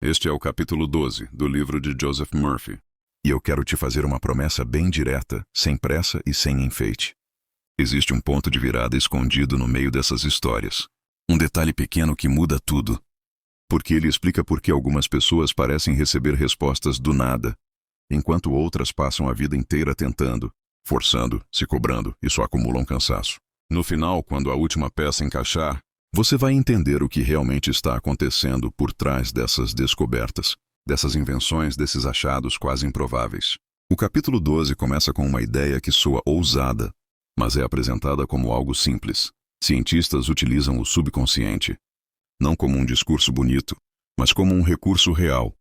Este é o capítulo 12 do livro de Joseph Murphy. E eu quero te fazer uma promessa bem direta, sem pressa e sem enfeite. Existe um ponto de virada escondido no meio dessas histórias. Um detalhe pequeno que muda tudo. Porque ele explica por que algumas pessoas parecem receber respostas do nada, enquanto outras passam a vida inteira tentando, forçando, se cobrando e só acumulam cansaço. No final, quando a última peça encaixar, você vai entender o que realmente está acontecendo por trás dessas descobertas, dessas invenções, desses achados quase improváveis. O capítulo 12 começa com uma ideia que soa ousada, mas é apresentada como algo simples. Cientistas utilizam o subconsciente, não como um discurso bonito, mas como um recurso real.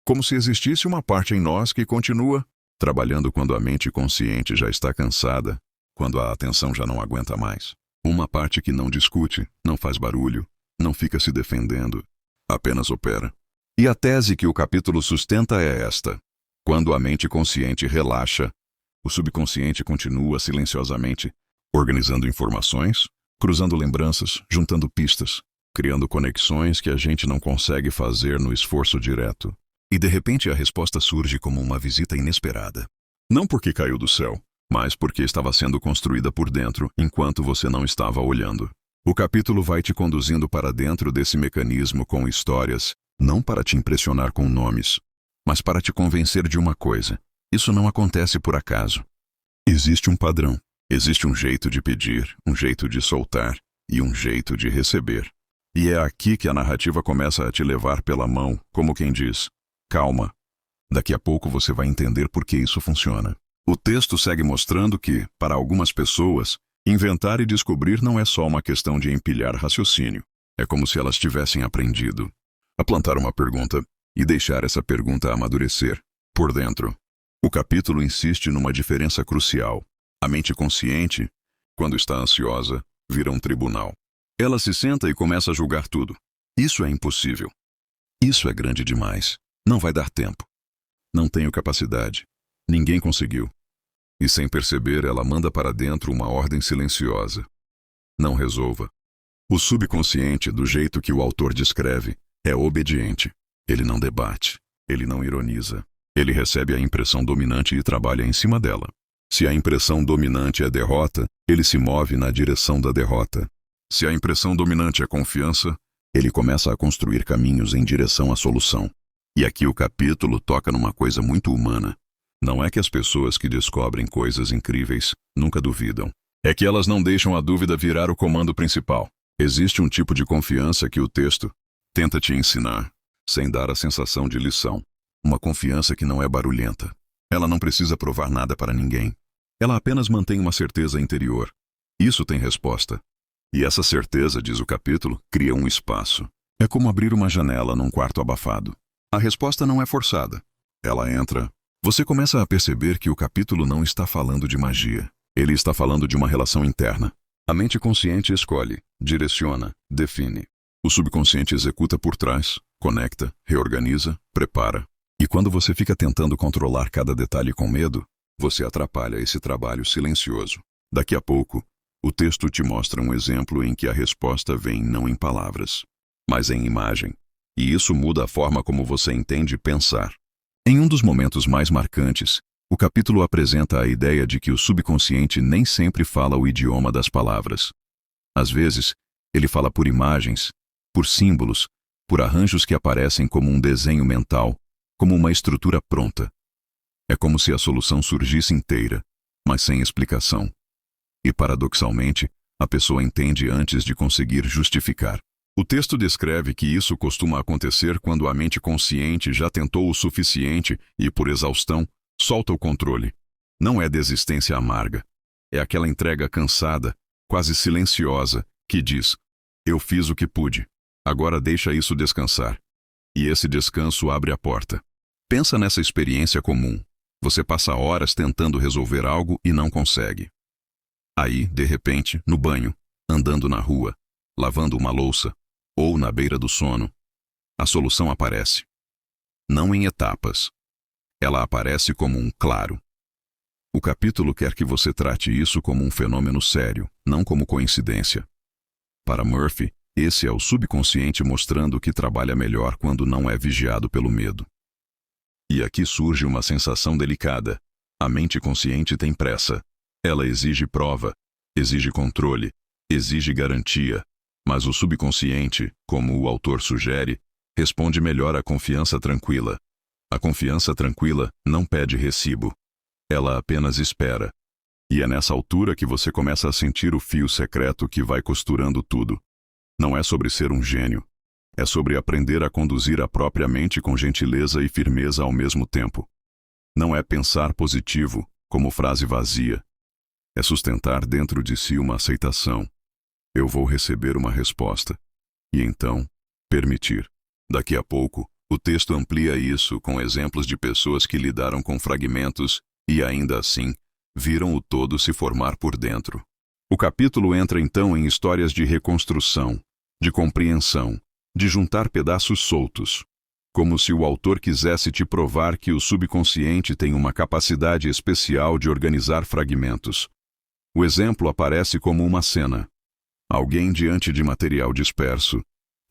Como se existisse uma parte em nós que continua trabalhando quando a mente consciente já está cansada, quando a atenção já não aguenta mais. Uma parte que não discute, não faz barulho, não fica se defendendo, apenas opera. E a tese que o capítulo sustenta é esta: quando a mente consciente relaxa, o subconsciente continua silenciosamente, organizando informações, cruzando lembranças, juntando pistas, criando conexões que a gente não consegue fazer no esforço direto. E de repente a resposta surge como uma visita inesperada. Não porque caiu do céu, mas porque estava sendo construída por dentro enquanto você não estava olhando. O capítulo vai te conduzindo para dentro desse mecanismo com histórias, não para te impressionar com nomes, mas para te convencer de uma coisa: isso não acontece por acaso. Existe um padrão, existe um jeito de pedir, um jeito de soltar e um jeito de receber. E é aqui que a narrativa começa a te levar pela mão, como quem diz: calma, daqui a pouco você vai entender por que isso funciona. O texto segue mostrando que, para algumas pessoas, inventar e descobrir não é só uma questão de empilhar raciocínio. É como se elas tivessem aprendido a plantar uma pergunta e deixar essa pergunta amadurecer por dentro. O capítulo insiste numa diferença crucial. A mente consciente, quando está ansiosa, vira um tribunal. Ela se senta e começa a julgar tudo. Isso é impossível. Isso é grande demais. Não vai dar tempo. Não tenho capacidade. Ninguém conseguiu. E sem perceber, ela manda para dentro uma ordem silenciosa. Não resolva. O subconsciente, do jeito que o autor descreve, é obediente. Ele não debate. Ele não ironiza. Ele recebe a impressão dominante e trabalha em cima dela. Se a impressão dominante é derrota, ele se move na direção da derrota. Se a impressão dominante é confiança, ele começa a construir caminhos em direção à solução. E aqui o capítulo toca numa coisa muito humana. Não é que as pessoas que descobrem coisas incríveis nunca duvidam. É que elas não deixam a dúvida virar o comando principal. Existe um tipo de confiança que o texto tenta te ensinar, sem dar a sensação de lição. Uma confiança que não é barulhenta. Ela não precisa provar nada para ninguém. Ela apenas mantém uma certeza interior. Isso tem resposta. E essa certeza, diz o capítulo, cria um espaço. É como abrir uma janela num quarto abafado. A resposta não é forçada. Ela entra. Você começa a perceber que o capítulo não está falando de magia. Ele está falando de uma relação interna. A mente consciente escolhe, direciona, define. O subconsciente executa por trás, conecta, reorganiza, prepara. E quando você fica tentando controlar cada detalhe com medo, você atrapalha esse trabalho silencioso. Daqui a pouco, o texto te mostra um exemplo em que a resposta vem não em palavras, mas em imagem. E isso muda a forma como você entende pensar. Em um dos momentos mais marcantes, o capítulo apresenta a ideia de que o subconsciente nem sempre fala o idioma das palavras. Às vezes, ele fala por imagens, por símbolos, por arranjos que aparecem como um desenho mental, como uma estrutura pronta. É como se a solução surgisse inteira, mas sem explicação. E, paradoxalmente, a pessoa entende antes de conseguir justificar. O texto descreve que isso costuma acontecer quando a mente consciente já tentou o suficiente e, por exaustão, solta o controle. Não é desistência amarga. É aquela entrega cansada, quase silenciosa, que diz: eu fiz o que pude. Agora deixa isso descansar. E esse descanso abre a porta. Pensa nessa experiência comum. Você passa horas tentando resolver algo e não consegue. Aí, de repente, no banho, andando na rua, lavando uma louça, ou na beira do sono, a solução aparece. Não em etapas. Ela aparece como um claro. O capítulo quer que você trate isso como um fenômeno sério, não como coincidência. Para Murphy, Esse é o subconsciente mostrando que trabalha melhor quando não é vigiado pelo medo. E aqui surge uma sensação delicada. A mente consciente tem pressa. Ela exige prova, exige controle, exige garantia. Mas o subconsciente, como o autor sugere, responde melhor à confiança tranquila. A confiança tranquila não pede recibo. Ela apenas espera. E é nessa altura que você começa a sentir o fio secreto que vai costurando tudo. Não é sobre ser um gênio. É sobre aprender a conduzir a própria mente com gentileza e firmeza ao mesmo tempo. Não é pensar positivo, como frase vazia. É sustentar dentro de si uma aceitação. Eu vou receber uma resposta. E então, permitir. Daqui a pouco, o texto amplia isso com exemplos de pessoas que lidaram com fragmentos e, ainda assim, viram o todo se formar por dentro. O capítulo entra então em histórias de reconstrução, de compreensão, de juntar pedaços soltos, como se o autor quisesse te provar que o subconsciente tem uma capacidade especial de organizar fragmentos. O exemplo aparece como uma cena. Alguém diante de material disperso,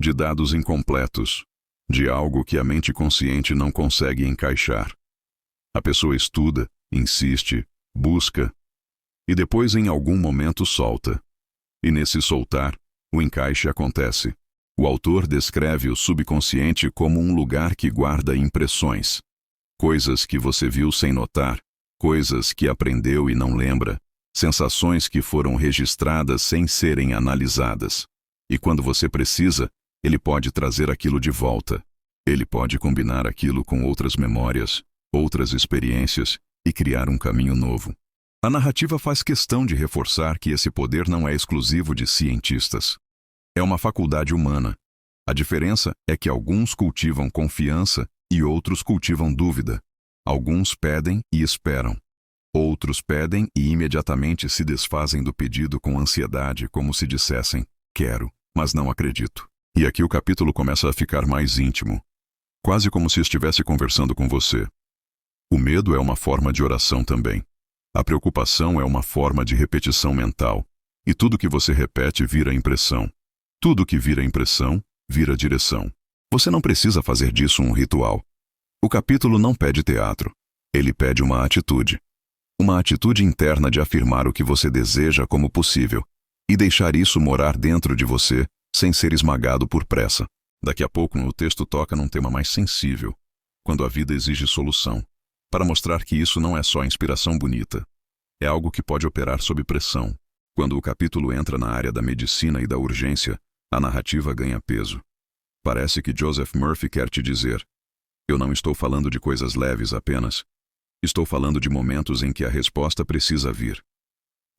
de dados incompletos, de algo que a mente consciente não consegue encaixar. A pessoa estuda, insiste, busca, e depois em algum momento solta. E nesse soltar, o encaixe acontece. O autor descreve o subconsciente como um lugar que guarda impressões. Coisas que você viu sem notar, coisas que aprendeu e não lembra, sensações que foram registradas sem serem analisadas. E quando você precisa, ele pode trazer aquilo de volta. Ele pode combinar aquilo com outras memórias, outras experiências e criar um caminho novo. A narrativa faz questão de reforçar que esse poder não é exclusivo de cientistas. É uma faculdade humana. A diferença é que alguns cultivam confiança e outros cultivam dúvida. Alguns pedem e esperam. Outros pedem e imediatamente se desfazem do pedido com ansiedade, como se dissessem, quero, mas não acredito. E aqui o capítulo começa a ficar mais íntimo, quase como se estivesse conversando com você. O medo é uma forma de oração também. A preocupação é uma forma de repetição mental. E tudo que você repete vira impressão. Tudo que vira impressão, vira direção. Você não precisa fazer disso um ritual. O capítulo não pede teatro. Ele pede uma atitude. Uma atitude interna de afirmar o que você deseja como possível e deixar isso morar dentro de você sem ser esmagado por pressa. Daqui a pouco o texto toca num tema mais sensível, quando a vida exige solução, para mostrar que isso não é só inspiração bonita. É algo que pode operar sob pressão. Quando o capítulo entra na área da medicina e da urgência, a narrativa ganha peso. Parece que Joseph Murphy quer te dizer: eu não estou falando de coisas leves apenas. Estou falando de momentos em que a resposta precisa vir.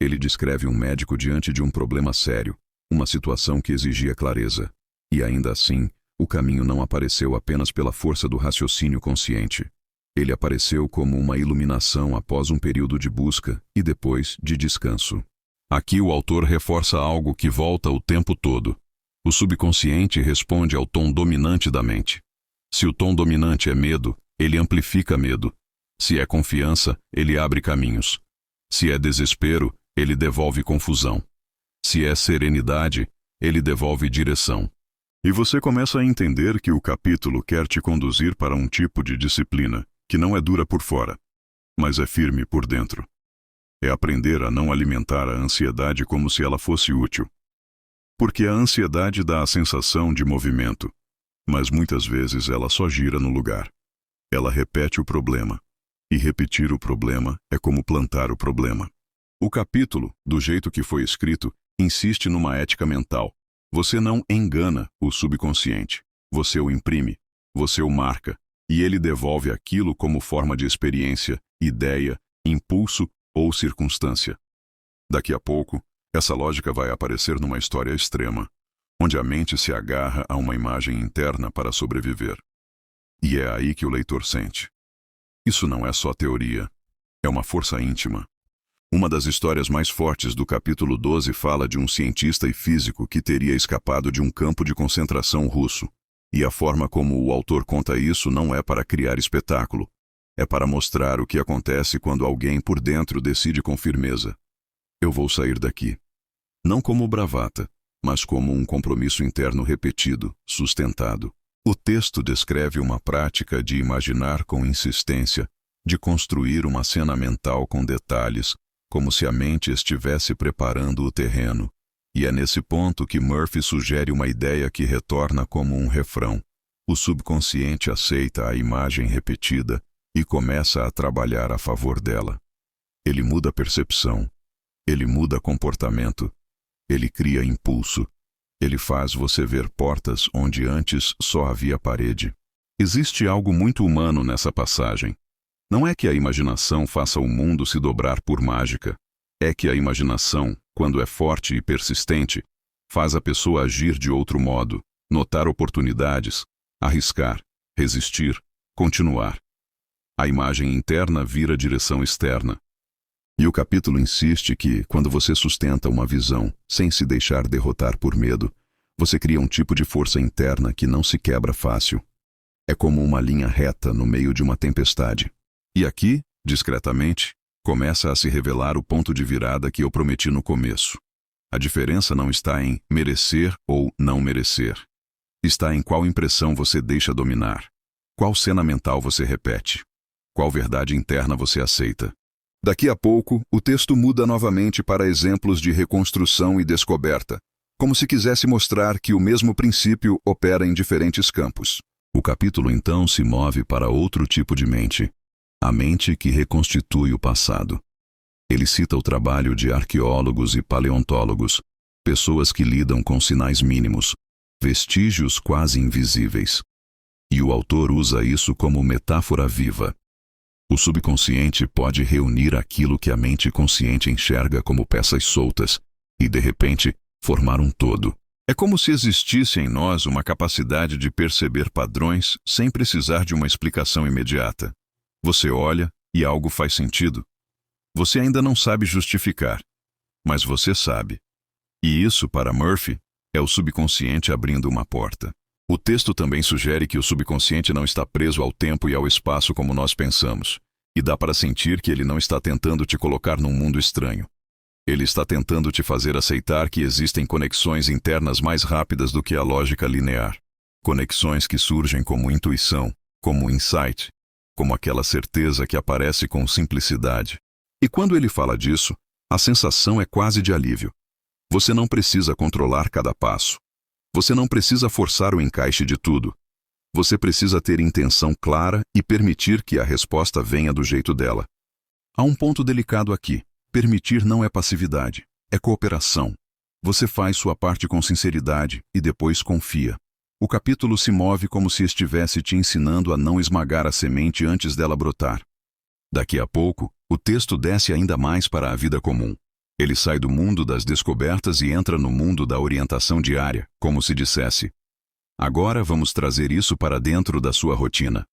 Ele descreve um médico diante de um problema sério, uma situação que exigia clareza. E ainda assim, o caminho não apareceu apenas pela força do raciocínio consciente. Ele apareceu como uma iluminação após um período de busca e depois de descanso. Aqui o autor reforça algo que volta o tempo todo. O subconsciente responde ao tom dominante da mente. Se o tom dominante é medo, ele amplifica medo. Se é confiança, ele abre caminhos. Se é desespero, ele devolve confusão. Se é serenidade, ele devolve direção. E você começa a entender que o capítulo quer te conduzir para um tipo de disciplina que não é dura por fora, mas é firme por dentro. É aprender a não alimentar a ansiedade como se ela fosse útil. Porque a ansiedade dá a sensação de movimento, mas muitas vezes ela só gira no lugar. Ela repete o problema. E repetir o problema é como plantar o problema. O capítulo, do jeito que foi escrito, insiste numa ética mental. Você não engana o subconsciente. Você o imprime, você o marca, e ele devolve aquilo como forma de experiência, ideia, impulso ou circunstância. Daqui a pouco, essa lógica vai aparecer numa história extrema, onde a mente se agarra a uma imagem interna para sobreviver. E é aí que o leitor sente. Isso não é só teoria, é uma força íntima. Uma das histórias mais fortes do capítulo 12 fala de um cientista e físico que teria escapado de um campo de concentração russo. E a forma como o autor conta isso não é para criar espetáculo. É para mostrar o que acontece quando alguém por dentro decide com firmeza: eu vou sair daqui. Não como bravata, mas como um compromisso interno repetido, sustentado. O texto descreve uma prática de imaginar com insistência, de construir uma cena mental com detalhes, como se a mente estivesse preparando o terreno. E é nesse ponto que Murphy sugere uma ideia que retorna como um refrão. O subconsciente aceita a imagem repetida e começa a trabalhar a favor dela. Ele muda a percepção, ele muda comportamento, ele cria impulso, ele faz você ver portas onde antes só havia parede. Existe algo muito humano nessa passagem. Não é que a imaginação faça o mundo se dobrar por mágica. É que a imaginação, quando é forte e persistente, faz a pessoa agir de outro modo, notar oportunidades, arriscar, resistir, continuar. A imagem interna vira direção externa. E o capítulo insiste que, quando você sustenta uma visão, sem se deixar derrotar por medo, você cria um tipo de força interna que não se quebra fácil. É como uma linha reta no meio de uma tempestade. E aqui, discretamente, começa a se revelar o ponto de virada que eu prometi no começo. A diferença não está em merecer ou não merecer. Está em qual impressão você deixa dominar. Qual cena mental você repete. Qual verdade interna você aceita. Daqui a pouco, o texto muda novamente para exemplos de reconstrução e descoberta, como se quisesse mostrar que o mesmo princípio opera em diferentes campos. O capítulo então se move para outro tipo de mente, a mente que reconstitui o passado. Ele cita o trabalho de arqueólogos e paleontólogos, pessoas que lidam com sinais mínimos, vestígios quase invisíveis. E o autor usa isso como metáfora viva. O subconsciente pode reunir aquilo que a mente consciente enxerga como peças soltas e, de repente, formar um todo. É como se existisse em nós uma capacidade de perceber padrões sem precisar de uma explicação imediata. Você olha e algo faz sentido. Você ainda não sabe justificar, mas você sabe. E isso, para Murphy, é o subconsciente abrindo uma porta. O texto também sugere que o subconsciente não está preso ao tempo e ao espaço como nós pensamos, e dá para sentir que ele não está tentando te colocar num mundo estranho. Ele está tentando te fazer aceitar que existem conexões internas mais rápidas do que a lógica linear. Conexões que surgem como intuição, como insight, como aquela certeza que aparece com simplicidade. E quando ele fala disso, a sensação é quase de alívio. Você não precisa controlar cada passo. Você não precisa forçar o encaixe de tudo. Você precisa ter intenção clara e permitir que a resposta venha do jeito dela. Há um ponto delicado aqui. Permitir não é passividade, é cooperação. Você faz sua parte com sinceridade e depois confia. O capítulo se move como se estivesse te ensinando a não esmagar a semente antes dela brotar. Daqui a pouco, o texto desce ainda mais para a vida comum. Ele sai do mundo das descobertas e entra no mundo da orientação diária, como se dissesse: agora vamos trazer isso para dentro da sua rotina.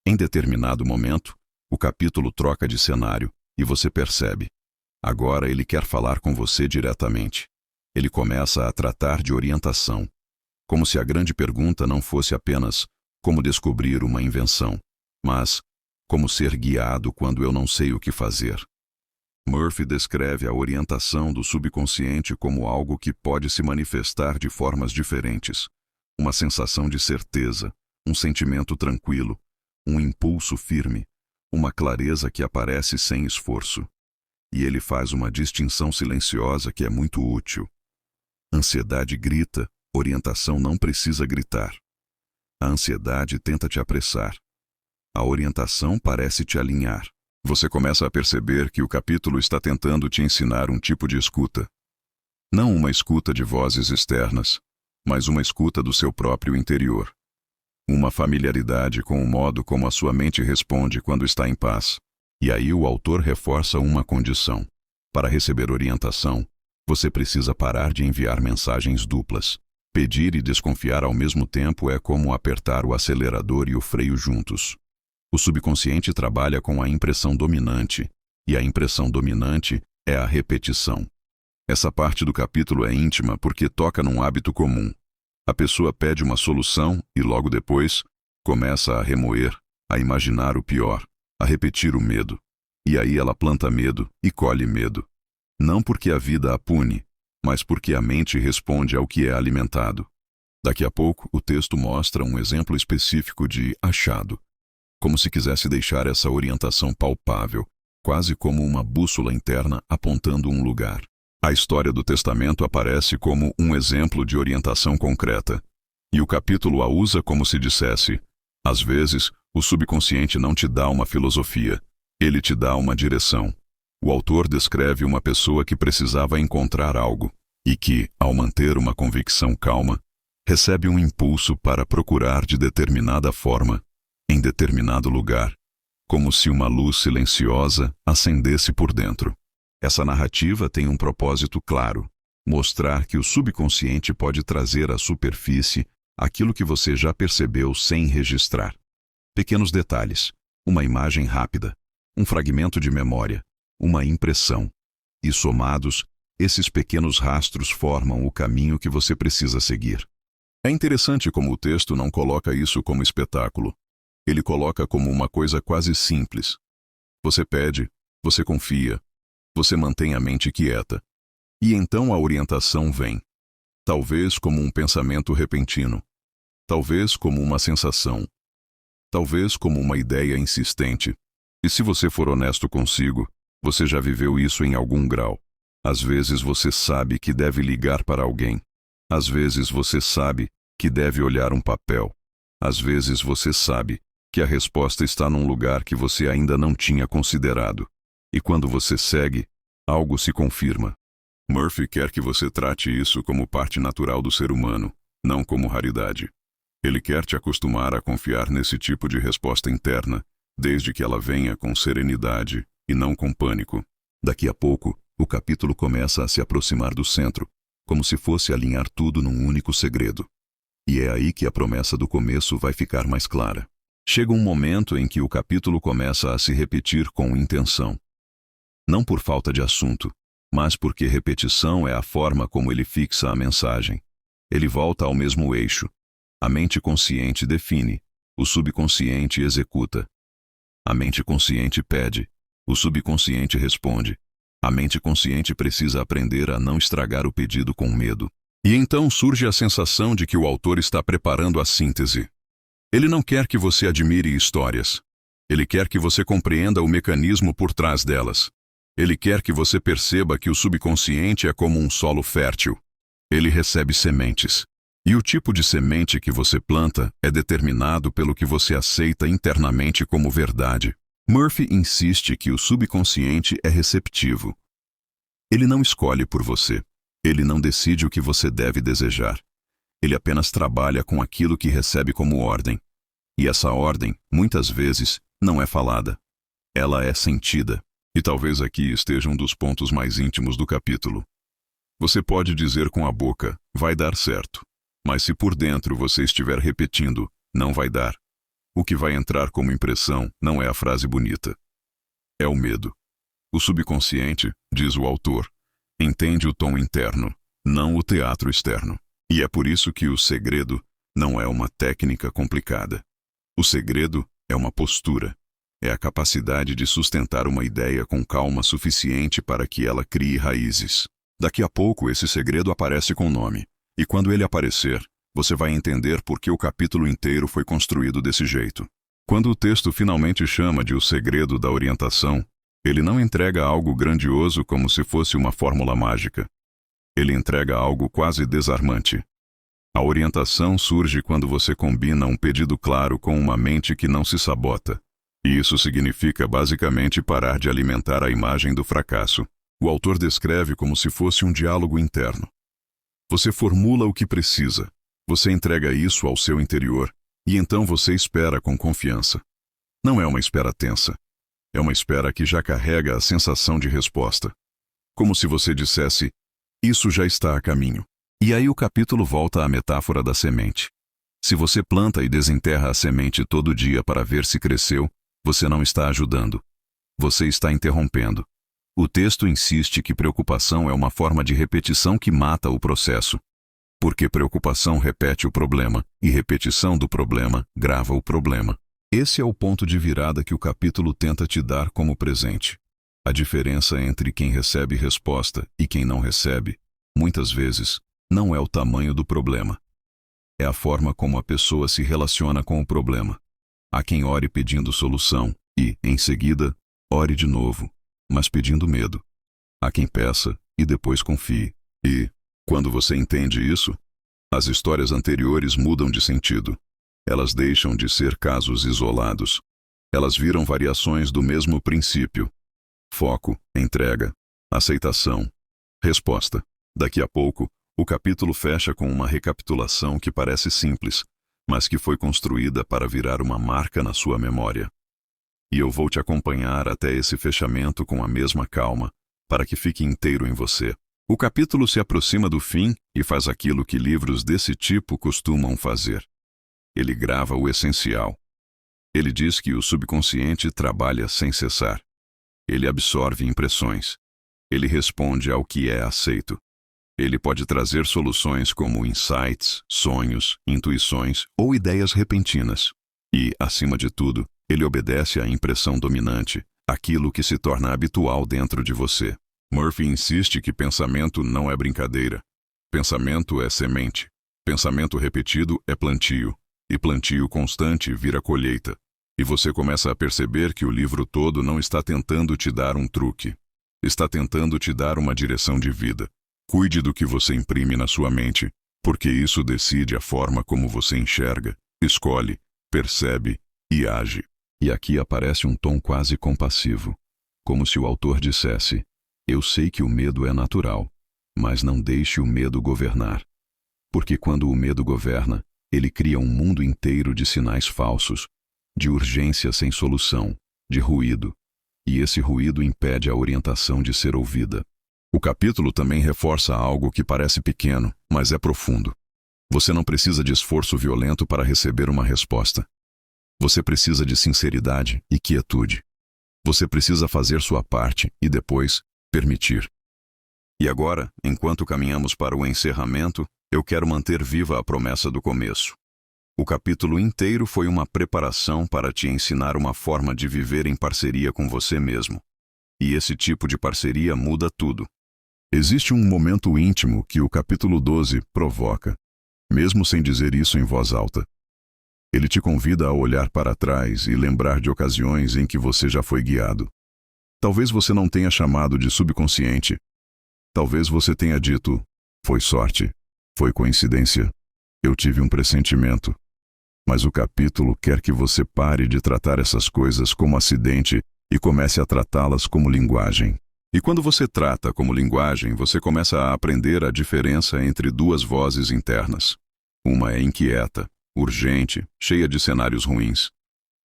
Em determinado momento, o capítulo troca de cenário e você percebe. Agora ele quer falar com você diretamente. Ele começa a tratar de orientação, como se a grande pergunta não fosse apenas como descobrir uma invenção, mas como ser guiado quando eu não sei o que fazer. Murphy descreve a orientação do subconsciente como algo que pode se manifestar de formas diferentes. Uma sensação de certeza, um sentimento tranquilo, um impulso firme, uma clareza que aparece sem esforço. E ele faz uma distinção silenciosa que é muito útil. Ansiedade grita, orientação não precisa gritar. A ansiedade tenta te apressar. A orientação parece te alinhar. Você começa a perceber que o capítulo está tentando te ensinar um tipo de escuta. Não uma escuta de vozes externas, mas uma escuta do seu próprio interior. Uma familiaridade com o modo como a sua mente responde quando está em paz. E aí o autor reforça uma condição. Para receber orientação, você precisa parar de enviar mensagens duplas. Pedir e desconfiar ao mesmo tempo é como apertar o acelerador e o freio juntos. O subconsciente trabalha com a impressão dominante, e a impressão dominante é a repetição. Essa parte do capítulo é íntima porque toca num hábito comum. A pessoa pede uma solução e logo depois começa a remoer, a imaginar o pior, a repetir o medo. E aí ela planta medo e colhe medo. Não porque a vida a pune, mas porque a mente responde ao que é alimentado. Daqui a pouco, o texto mostra um exemplo específico de achado, como se quisesse deixar essa orientação palpável, quase como uma bússola interna apontando um lugar. A história do testamento aparece como um exemplo de orientação concreta, e o capítulo a usa como se dissesse: às vezes, o subconsciente não te dá uma filosofia, ele te dá uma direção. O autor descreve uma pessoa que precisava encontrar algo, e que, ao manter uma convicção calma, recebe um impulso para procurar de determinada forma, em determinado lugar, como se uma luz silenciosa acendesse por dentro. Essa narrativa tem um propósito claro: mostrar que o subconsciente pode trazer à superfície aquilo que você já percebeu sem registrar. Pequenos detalhes, uma imagem rápida, um fragmento de memória, uma impressão. E somados, esses pequenos rastros formam o caminho que você precisa seguir. É interessante como o texto não coloca isso como espetáculo. Ele coloca como uma coisa quase simples. Você pede, você confia, você mantém a mente quieta. E então a orientação vem. Talvez como um pensamento repentino. Talvez como uma sensação. Talvez como uma ideia insistente. E se você for honesto consigo, você já viveu isso em algum grau. Às vezes você sabe que deve ligar para alguém. Às vezes você sabe que deve olhar um papel. Às vezes você sabe que a resposta está num lugar que você ainda não tinha considerado. E quando você segue, algo se confirma. Murphy quer que você trate isso como parte natural do ser humano, não como raridade. Ele quer te acostumar a confiar nesse tipo de resposta interna, desde que ela venha com serenidade e não com pânico. Daqui a pouco, o capítulo começa a se aproximar do centro, como se fosse alinhar tudo num único segredo. E é aí que a promessa do começo vai ficar mais clara. Chega um momento em que o capítulo começa a se repetir com intenção. Não por falta de assunto, mas porque repetição é a forma como ele fixa a mensagem. Ele volta ao mesmo eixo. A mente consciente define, o subconsciente executa. A mente consciente pede, o subconsciente responde. A mente consciente precisa aprender a não estragar o pedido com medo. E então surge a sensação de que o autor está preparando a síntese. Ele não quer que você admire histórias. Ele quer que você compreenda o mecanismo por trás delas. Ele quer que você perceba que o subconsciente é como um solo fértil. Ele recebe sementes. E o tipo de semente que você planta é determinado pelo que você aceita internamente como verdade. Murphy insiste que o subconsciente é receptivo. Ele não escolhe por você. Ele não decide o que você deve desejar. Ele apenas trabalha com aquilo que recebe como ordem. E essa ordem, muitas vezes, não é falada. Ela é sentida. E talvez aqui esteja um dos pontos mais íntimos do capítulo. Você pode dizer com a boca, vai dar certo. Mas se por dentro você estiver repetindo, não vai dar. O que vai entrar como impressão não é a frase bonita. É o medo. O subconsciente, diz o autor, entende o tom interno, não o teatro externo. E é por isso que o segredo não é uma técnica complicada. O segredo é uma postura. É a capacidade de sustentar uma ideia com calma suficiente para que ela crie raízes. Daqui a pouco esse segredo aparece com nome. E quando ele aparecer, você vai entender por que o capítulo inteiro foi construído desse jeito. Quando o texto finalmente chama de o segredo da orientação, ele não entrega algo grandioso como se fosse uma fórmula mágica. Ele entrega algo quase desarmante. A orientação surge quando você combina um pedido claro com uma mente que não se sabota. E isso significa basicamente parar de alimentar a imagem do fracasso. O autor descreve como se fosse um diálogo interno. Você formula o que precisa, você entrega isso ao seu interior, e então você espera com confiança. Não é uma espera tensa. É uma espera que já carrega a sensação de resposta. Como se você dissesse, isso já está a caminho. E aí o capítulo volta à metáfora da semente. Se você planta e desenterra a semente todo dia para ver se cresceu, você não está ajudando. Você está interrompendo. O texto insiste que preocupação é uma forma de repetição que mata o processo. Porque preocupação repete o problema, e repetição do problema grava o problema. Esse é o ponto de virada que o capítulo tenta te dar como presente. A diferença entre quem recebe resposta e quem não recebe Muitas vezes, não é o tamanho do problema. É a forma como a pessoa se relaciona com o problema. Há quem ore pedindo solução e, em seguida, ore de novo, mas pedindo medo. Há quem peça e depois confie. E, quando você entende isso, as histórias anteriores mudam de sentido. Elas deixam de ser casos isolados. Elas viram variações do mesmo princípio. Foco, entrega, aceitação, resposta. Daqui a pouco, o capítulo fecha com uma recapitulação que parece simples, mas que foi construída para virar uma marca na sua memória. E eu vou te acompanhar até esse fechamento com a mesma calma, para que fique inteiro em você. O capítulo se aproxima do fim e faz aquilo que livros desse tipo costumam fazer. Ele grava o essencial. Ele diz que o subconsciente trabalha sem cessar. Ele absorve impressões. Ele responde ao que é aceito. Ele pode trazer soluções como insights, sonhos, intuições ou ideias repentinas. E, acima de tudo, ele obedece à impressão dominante, aquilo que se torna habitual dentro de você. Murphy insiste que pensamento não é brincadeira. Pensamento é semente. Pensamento repetido é plantio. E plantio constante vira colheita. E você começa a perceber que o livro todo não está tentando te dar um truque. Está tentando te dar uma direção de vida. Cuide do que você imprime na sua mente, porque isso decide a forma como você enxerga, escolhe, percebe e age. E aqui aparece um tom quase compassivo, como se o autor dissesse: eu sei que o medo é natural, mas não deixe o medo governar. Porque quando o medo governa, ele cria um mundo inteiro de sinais falsos, de urgência sem solução, de ruído. E esse ruído impede a orientação de ser ouvida. O capítulo também reforça algo que parece pequeno, mas é profundo. Você não precisa de esforço violento para receber uma resposta. Você precisa de sinceridade e quietude. Você precisa fazer sua parte e depois permitir. E agora, enquanto caminhamos para o encerramento, eu quero manter viva a promessa do começo. O capítulo inteiro foi uma preparação para te ensinar uma forma de viver em parceria com você mesmo. E esse tipo de parceria muda tudo. Existe um momento íntimo que o capítulo 12 provoca, mesmo sem dizer isso em voz alta. Ele te convida a olhar para trás e lembrar de ocasiões em que você já foi guiado. Talvez você não tenha chamado de subconsciente. Talvez você tenha dito: foi sorte, foi coincidência, eu tive um pressentimento. Mas o capítulo quer que você pare de tratar essas coisas como acidente e comece a tratá-las como linguagem. E quando você trata como linguagem, você começa a aprender a diferença entre duas vozes internas. Uma é inquieta, urgente, cheia de cenários ruins.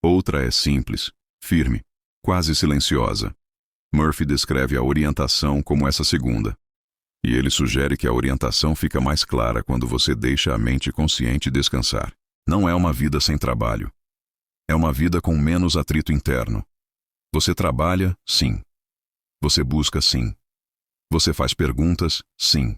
Outra é simples, firme, quase silenciosa. Murphy descreve a orientação como essa segunda. E ele sugere que a orientação fica mais clara quando você deixa a mente consciente descansar. Não é uma vida sem trabalho. É uma vida com menos atrito interno. Você trabalha, sim. Você busca, sim. Você faz perguntas, sim.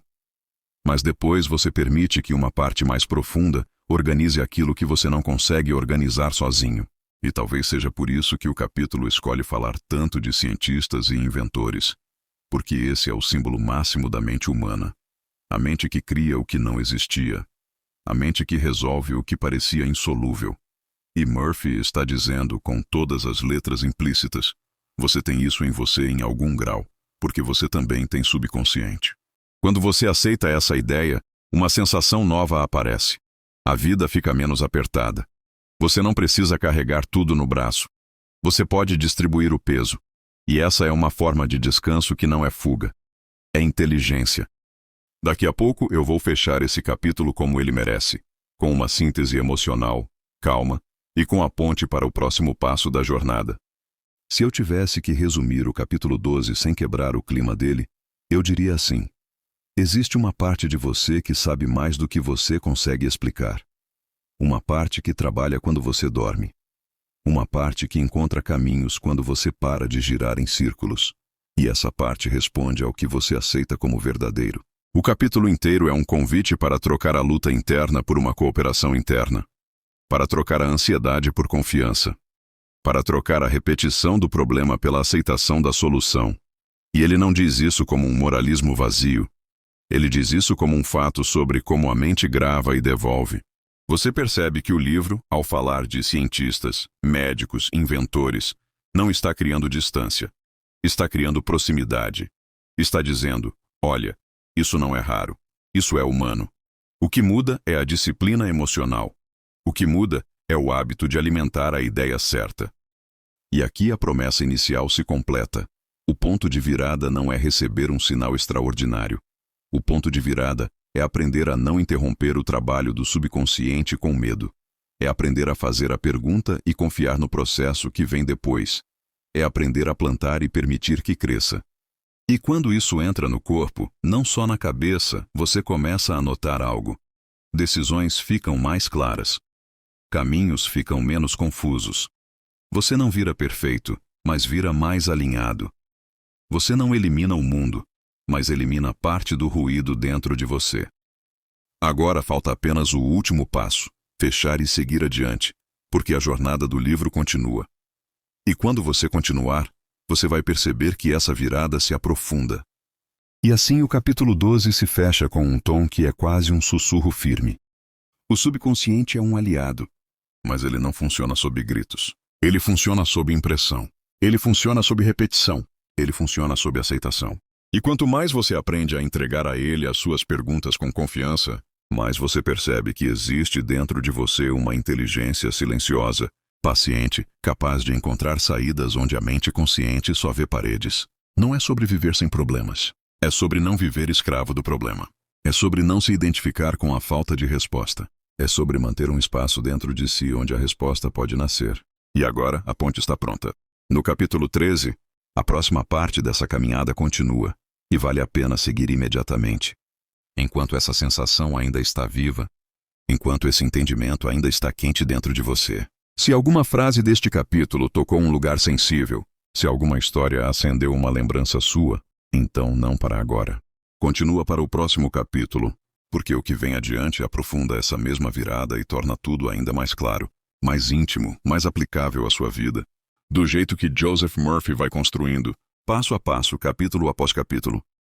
Mas depois você permite que uma parte mais profunda organize aquilo que você não consegue organizar sozinho. E talvez seja por isso que o capítulo escolhe falar tanto de cientistas e inventores. Porque esse é o símbolo máximo da mente humana. A mente que cria o que não existia. A mente que resolve o que parecia insolúvel. E Murphy está dizendo com todas as letras implícitas: você tem isso em você em algum grau, porque você também tem subconsciente. Quando você aceita essa ideia, uma sensação nova aparece. A vida fica menos apertada. Você não precisa carregar tudo no braço. Você pode distribuir o peso. E essa é uma forma de descanso que não é fuga. É inteligência. Daqui a pouco eu vou fechar esse capítulo como ele merece, com uma síntese emocional, calma, e com a ponte para o próximo passo da jornada. Se eu tivesse que resumir o capítulo 12 sem quebrar o clima dele, eu diria assim: existe uma parte de você que sabe mais do que você consegue explicar. Uma parte que trabalha quando você dorme. Uma parte que encontra caminhos quando você para de girar em círculos. E essa parte responde ao que você aceita como verdadeiro. O capítulo inteiro é um convite para trocar a luta interna por uma cooperação interna. Para trocar a ansiedade por confiança. Para trocar a repetição do problema pela aceitação da solução. E ele não diz isso como um moralismo vazio. Ele diz isso como um fato sobre como a mente grava e devolve. Você percebe que o livro, ao falar de cientistas, médicos, inventores, não está criando distância. Está criando proximidade. Está dizendo, olha, isso não é raro. Isso é humano. O que muda é a disciplina emocional. O que muda é o hábito de alimentar a ideia certa. E aqui a promessa inicial se completa. O ponto de virada não é receber um sinal extraordinário. O ponto de virada é aprender a não interromper o trabalho do subconsciente com medo. É aprender a fazer a pergunta e confiar no processo que vem depois. É aprender a plantar e permitir que cresça. E quando isso entra no corpo, não só na cabeça, você começa a notar algo. Decisões ficam mais claras. Caminhos ficam menos confusos. Você não vira perfeito, mas vira mais alinhado. Você não elimina o mundo, mas elimina parte do ruído dentro de você. Agora falta apenas o último passo, fechar e seguir adiante, porque a jornada do livro continua. E quando você continuar, você vai perceber que essa virada se aprofunda. E assim o capítulo 12 se fecha com um tom que é quase um sussurro firme. O subconsciente é um aliado, mas ele não funciona sob gritos. Ele funciona sob impressão. Ele funciona sob repetição. Ele funciona sob aceitação. E quanto mais você aprende a entregar a ele as suas perguntas com confiança, mais você percebe que existe dentro de você uma inteligência silenciosa, paciente, capaz de encontrar saídas onde a mente consciente só vê paredes. Não é sobre viver sem problemas. É sobre não viver escravo do problema. É sobre não se identificar com a falta de resposta. É sobre manter um espaço dentro de si onde a resposta pode nascer. E agora, a ponte está pronta. No capítulo 13, a próxima parte dessa caminhada continua, e vale a pena seguir imediatamente. Enquanto essa sensação ainda está viva, enquanto esse entendimento ainda está quente dentro de você. Se alguma frase deste capítulo tocou um lugar sensível, se alguma história acendeu uma lembrança sua, então não para agora. Continua para o próximo capítulo, porque o que vem adiante aprofunda essa mesma virada e torna tudo ainda mais claro, mais íntimo, mais aplicável à sua vida. Do jeito que Joseph Murphy vai construindo, passo a passo, capítulo após capítulo,